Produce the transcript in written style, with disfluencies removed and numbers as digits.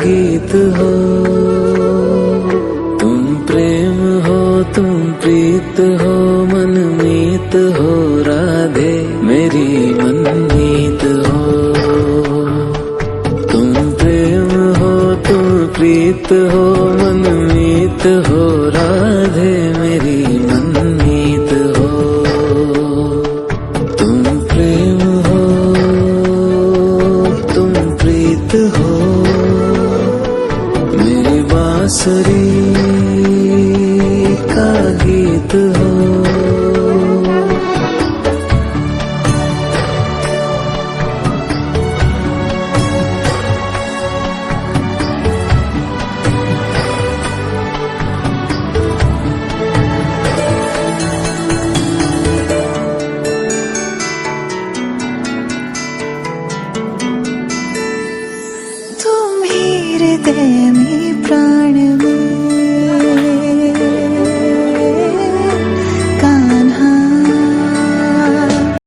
गीत हो। तुम प्रेम हो, तुम प्रीत हो, मनमीत हो राधे मेरी मनमीत हो। तुम प्रेम हो, तुम प्रीत हो, मनमीत हो राधे मेरी मनमीत हो। तुम प्रेम हो, तुम प्रीत हो, मेरी बांसुरी का गीत हो। तुम ही हृदय में